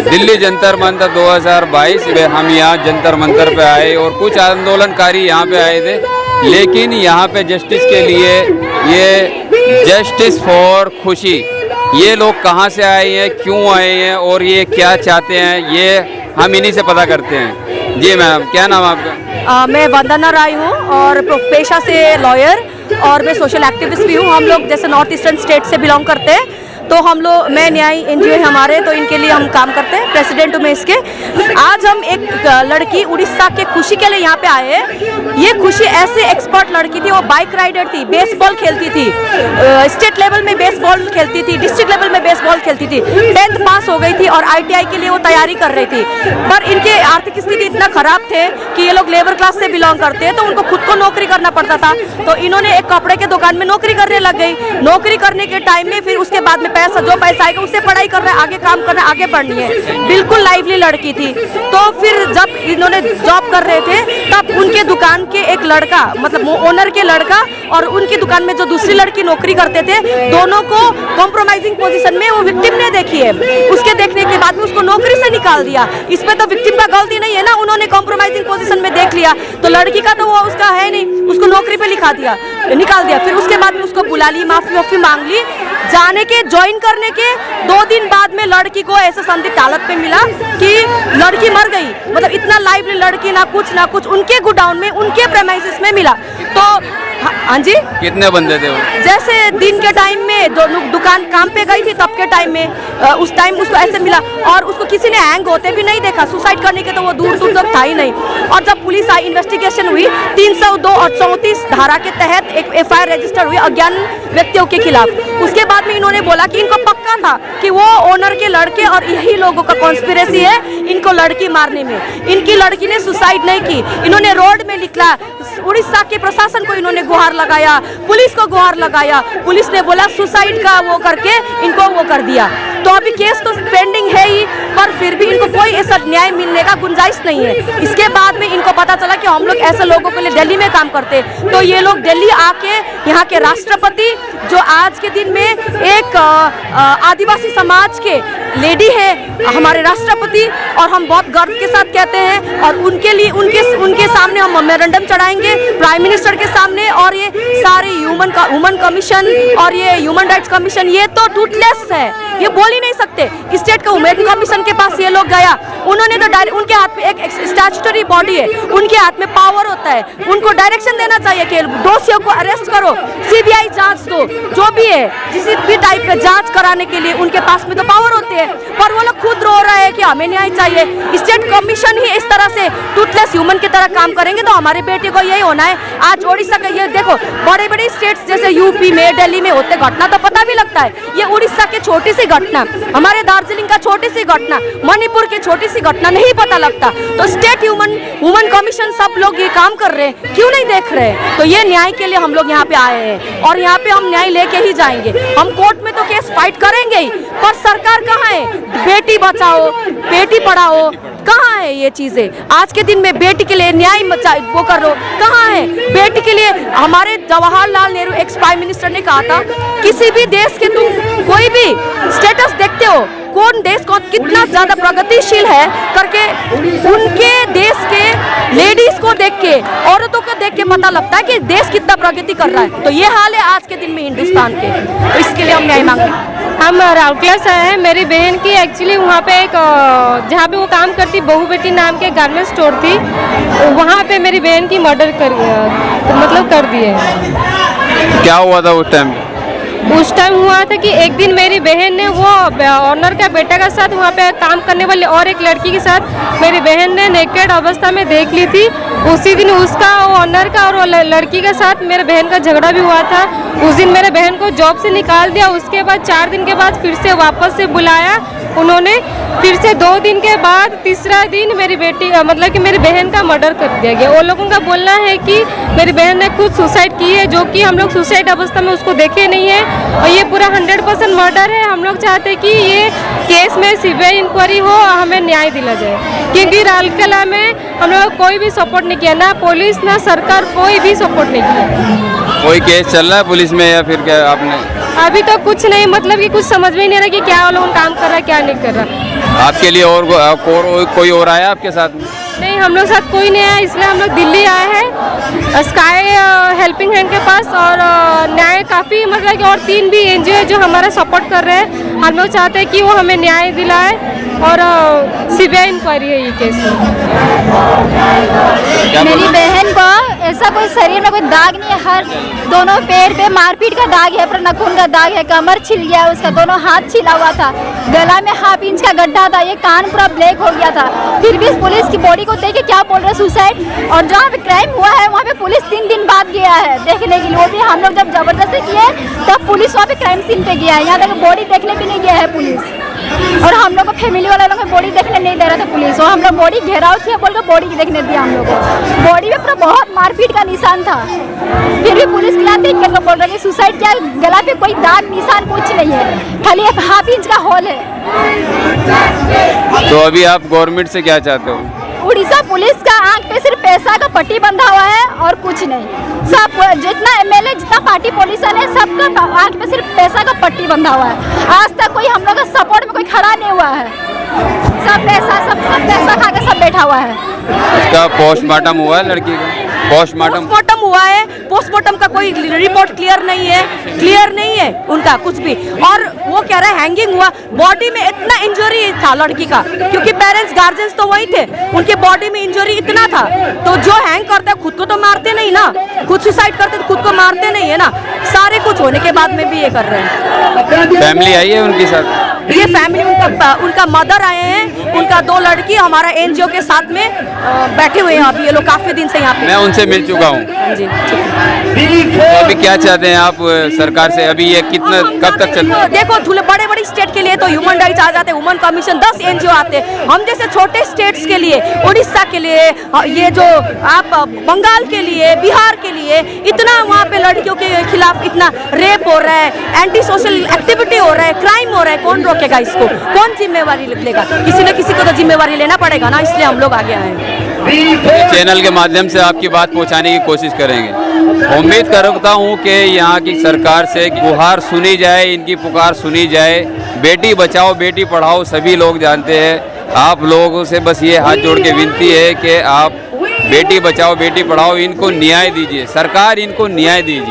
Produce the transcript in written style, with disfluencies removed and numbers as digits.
दिल्ली जंतर मंतर 2022 में हम यहाँ जंतर मंतर पे आए और कुछ आंदोलनकारी यहाँ पे आए थे, लेकिन यहाँ पे जस्टिस के लिए, ये जस्टिस फॉर खुशी, ये लोग कहाँ से आए हैं, क्यों आए हैं और ये क्या चाहते हैं, ये हम इन्हीं से पता करते हैं। जी मैम, क्या नाम आपका? मैं वंदना राय हूँ और पेशा से लॉयर और मैं सोशल एक्टिविस्ट भी हूँ। हम लोग जैसे नॉर्थ ईस्टर्न स्टेट से बिलोंग करते हैं, तो हम लोग, मैं न्याय एनजीओ है हमारे, तो इनके लिए हम काम करते हैं, प्रेसिडेंट हूँ मैं इसके। आज हम एक लड़की उड़ीसा के खुशी के लिए यहाँ पे आए हैं। ये खुशी ऐसे एक्सपर्ट लड़की थी, वो बाइक राइडर थी, बेसबॉल खेलती थी, स्टेट लेवल में बेसबॉल खेलती थी, डिस्ट्रिक्ट लेवल में बेसबॉल खेलती थी, 10th पास हो गई थी और ITI के लिए वो तैयारी कर रही थी। पर इनके आर्थिक स्थिति इतना खराब थे कि ये लोग लेबर क्लास से बिलोंग करते हैं, तो उनको खुद को नौकरी करना पड़ता था। तो इन्होंने एक कपड़े के दुकान में नौकरी करने लग गई। नौकरी करने के टाइम में फिर उसके बाद में जो पैसा आएगा उससे पढ़ाई करना है, आगे काम करना, आगे बढ़नी है। बिल्कुल लाइवली लड़की थी। तो फिर जब इन्होंने जॉब कर रहे थे, तब उनके दुकान के एक लड़का, मतलब ओनर के लड़का और उनकी दुकान में जो दूसरी लड़की नौकरी करते थे, दोनों को कॉम्प्रोमाइजिंग पोजीशन में वो विक्टिम ने देखी है। उसके देखने के बाद में उसको नौकरी से निकाल दिया। इसमें तो विक्टिम का गलती नहीं है ना, उन्होंने कॉम्प्रोमाइजिंग पोजीशन में देख लिया, तो लड़की का तो वो उसका है नहीं, उसको नौकरी पे निकाल दिया। फिर उसके बाद में उसको बुला ली, माफी मांग ली। जाने के ज्वाइन करने के 2 दिन बाद में लड़की को ऐसे संदिग्ध हालत पे मिला कि लड़की मर गई। मतलब इतना लाइवली लड़की, ना कुछ उनके गोडाउन में, उनके प्रेमाइसिस में मिला। तो हाँ जी, कितने बंदे थे वो? जैसे दिन के टाइम में दुकान काम पे गई थी, तब के टाइम में उस टाइम उसको ऐसे मिला और उसको किसी ने हैंग होते भी नहीं देखा। सुसाइड करने के तो वो दूर तक था ही नहीं। और जब पुलिस आई, इन्वेस्टिगेशन हुई, 302 और 34 धारा के तहत एक FIR रजिस्टर हुई अज्ञान व्यक्तियों के खिलाफ। उसके बाद में इन्होंने बोला कि इनको पक्का था कि वो ओनर के लड़के और यही लोगों का कॉन्स्पिरेसी है इनको लड़की मारने में। इनकी लड़की ने सुसाइड नहीं की। इन्होंने रोड में निकला, उड़ीसा के प्रशासन को इन्होंने गुहार लगाया, पुलिस को गुहार लगाया। पुलिस ने बोला सुसाइड का वो करके इनको वो कर दिया। तो अभी केस तो पेंडिंग है ही, पर फिर भी इनको कोई ऐसा न्याय मिलने का गुंजाइश नहीं है। इसके बाद में इनको पता चला कि हम लोग ऐसे लोगों के लिए दिल्ली में काम करते हैं, तो ये लोग दिल्ली आके यहाँ के राष्ट्रपति, जो आज के दिन में एक आदिवासी समाज के लेडी है हमारे राष्ट्रपति, और हम बहुत गर्व के साथ कहते हैं, और उनके लिए उनके सामने हम मेमोरेंडम चढ़ाएंगे प्राइम मिनिस्टर के सामने। और ये सारे ह्यूमन कमीशन और ये ह्यूमन राइट्स कमीशन, ये तो टूथलेस है, ये बोल ही नहीं सकते। स्टेट का ह्यूमन कमीशन के पास ये लोग गया, उन्होंने तो डायरेक्ट, उनके हाथ में एक स्टैट्यूटरी बॉडी है, उनके हाथ में पावर होता है, उनको डायरेक्शन देना चाहिए कि दोषियों को अरेस्ट करो, CBI जांच दो, जो भी है किसी भी टाइप का जांच कराने के लिए उनके पास में तो पावर होते हैं। पर वो लोग खुद रो रहे हैं कि हमें न्याय चाहिए। स्टेट कमीशन ही इस तरह से टूथलेस ह्यूमन की तरह काम करेंगे तो हमारे बेटे को यही होना है। आज ओडिशा का ये देखो, बड़े बड़े स्टेट्स जैसे यूपी में, दिल्ली में होते घटना तो पता भी लगता है। ये उड़ीसा की छोटी सी घटना, हमारे दार्जिलिंग का छोटी सी घटना, मणिपुर की छोटी सी घटना नहीं पता लगता। तो स्टेट ह्यूमन कमीशन सब लोग ये काम कर रहे हैं, क्यों नहीं देख रहे हैं? तो ये न्याय के लिए हम लोग यहाँ पे आए हैं और यहाँ पे हम न्याय लेके ही जाएंगे। हम कोर्ट में तो केस फाइट करेंगे ही, पर सरकार कहाँ है? बेटी बचाओ, बेटी पढ़ाओ, कहाँ है ये चीजें? आज के दिन में बेटी के लिए न्याय वो कर लो, कहाँ है बेटी के लिए? हमारे Jawaharlal Nehru ex prime minister ने कहा था, किसी भी देश के तुम कोई भी स्टेटस देखते हो, कौन देश को कितना ज्यादा प्रगतिशील है करके, उनके देश के लेडीज को देख के, औरतों को देख के पता लगता है कि देश कितना प्रगति कर रहा है। तो ये हाल है आज के दिन में हिंदुस्तान के, तो इसके लिए हम न्याय मांगते हैं। हम राउरकेला से आए हैं। मेरी बहन की एक्चुअली वहाँ पे एक जहाँ पे वो काम करती, बहू बेटी नाम के गारमेंट स्टोर थी, वहाँ पे मेरी बहन की मर्डर कर दिए। क्या हुआ था उस टाइम? उस टाइम हुआ था कि एक दिन मेरी बहन ने वो ऑनर का बेटा के साथ वहाँ पे काम करने वाले और एक लड़की के साथ मेरी बहन ने नेकेड अवस्था में देख ली थी। उसी दिन उसका, वो ऑनर का और वो लड़की के साथ मेरे बहन का झगड़ा भी हुआ था। उस दिन मेरे बहन को जॉब से निकाल दिया। उसके बाद 4 दिन के बाद फिर से वापस से बुलाया उन्होंने। फिर से 2 दिन के बाद तीसरा दिन मेरी बेटी, मतलब कि मेरी बहन का मर्डर कर दिया गया। वो लोगों का बोलना है कि मेरी बहन ने खुद सुसाइड की है, जो कि हम लोग सुसाइड अवस्था में उसको देखे नहीं है, और ये पूरा 100% मर्डर है। हम लोग चाहते हैं कि ये केस में CBI इंक्वायरी हो, हमें न्याय दिला जाए, क्योंकि राउरकेला में हम लोग कोई भी सपोर्ट नहीं किया, ना पुलिस ना सरकार, कोई भी सपोर्ट नहीं किया। कोई केस चल रहा है पुलिस में या फिर क्या आपने? अभी तो कुछ नहीं, मतलब कि कुछ समझ में नहीं आ रहा कि क्या वो लोग काम कर रहा है क्या नहीं कर रहा। आपके लिए और कोई और आया आपके साथ में? नहीं, हम लोग साथ कोई नहीं आया, इसलिए हम लोग दिल्ली आए हैं स्काई हेल्पिंग हैंड के पास। और न्याय काफ़ी मतलब कि और 3 भी एनजीओ है जो हमारा सपोर्ट कर रहे हैं। हम लोग चाहते हैं कि वो हमें न्याय दिलाए और सीबीआई इंक्वायरी है ये केस में। मेरी बहन को ऐसा कोई शरीर में कोई दाग नहीं है, हर दोनों पैर पे मारपीट का दाग है, पर नाखून का दाग है, कमर छिल गया है उसका, दोनों हाथ छिला हुआ था, गला में 1/2 इंच का गड्ढा था, ये कान पूरा ब्लैक हो गया था। फिर भी पुलिस की बॉडी को देख के क्या बोल रहे सुसाइड। और जहाँ पे क्राइम हुआ है वहाँ पे पुलिस 3 दिन बाद गया है देखने के लिए, वो भी हम लोग जब जबरदस्ती किए तब पुलिस वहाँ पे क्राइम सीन पे गया है, यहाँ तक बॉडी देखने भी नहीं गया है पुलिस। और हम लोग को फैमिली वाला लोग बॉडी देखने नहीं दे रहा था पुलिस, और हम लोग बॉडी घेराव किया बोल के बॉडी देखने दिया हम लोग को। बॉडी में पूरा बहुत मारपीट का निशान था, फिर भी पुलिस के यहाँ देख कर बोल रहे हैं सुसाइड किया, गला पे कोई दाग निशान कुछ नहीं है, खाली 1/2 इंच का होल है। तो अभी आप गवर्नमेंट से क्या चाहते हो? उड़ीसा पुलिस का आंख पे सिर्फ पैसा का पट्टी बंधा हुआ है और कुछ नहीं। सब जितना एमएलए जितना पार्टी पॉलिटिशियन है सबका आंख पे सिर्फ पैसा का पट्टी बंधा हुआ है। आज तक कोई हम लोग का सपोर्ट में कोई खड़ा नहीं हुआ है, सब पैसा खा के सब बैठा हुआ है। उसका पोस्टमार्टम हुआ है लड़की का? पोस्टमार्टम हुआ है, पोस्टमार्टम का कोई रिपोर्ट क्लियर नहीं है उनका कुछ भी। और वो कह रहा है हैंगिंग हुआ, बॉडी में इतना इंजरी था लड़की का, क्योंकि पेरेंट्स गार्जियंस तो वही थे, उनके बॉडी में इंजरी इतना था। तो जो हैंग करता है खुद को तो मारते नहीं ना, खुद सुसाइड करते तो खुद को मारते नहीं है ना, सारे कुछ होने के बाद में भी ये कर रहे हैं। फैमिली आई है उनके साथ? ये फैमिली उनका मदर आए हैं, उनका 2 लड़की हमारा एनजीओ के साथ में बैठे हुए हैं अभी ये लोग काफी दिन से यहाँ पे। मैं उनसे मिल चुका हूँ। जी, तो अभी क्या चाहते हैं आप सरकार से? अभी ये कितना कब तक चलता है? देखो बड़े स्टेट के लिए तो ह्यूमन राइट्स आ जाते हैं, ह्यूमन कमीशन 10 एनजीओ आते हैं। हम जैसे छोटे स्टेट्स के लिए, उड़ीसा के लिए, ये जो आप बंगाल के लिए, बिहार के लिए, इतना वहाँ पे लड़कियों के खिलाफ इतना रेप हो रहा है, एंटी सोशल एक्टिविटी हो रहा है, क्राइम हो रहा है, कौन रोकेगा इसको? कौन जिम्मेवारी लेगा? किसी न किसी को तो जिम्मेवारी लेना पड़ेगा ना, इसलिए हम लोग आगे आए हैं। चैनल के माध्यम से आपकी बात पहुंचाने की कोशिश करेंगे। उम्मीद करता हूं कि यहाँ की सरकार से गुहार सुनी जाए, इनकी पुकार सुनी जाए। बेटी बचाओ बेटी पढ़ाओ सभी लोग जानते हैं। आप लोगों से बस ये हाथ जोड़ के विनती है कि आप बेटी बचाओ बेटी पढ़ाओ, इनको न्याय दीजिए, सरकार इनको न्याय दीजिए।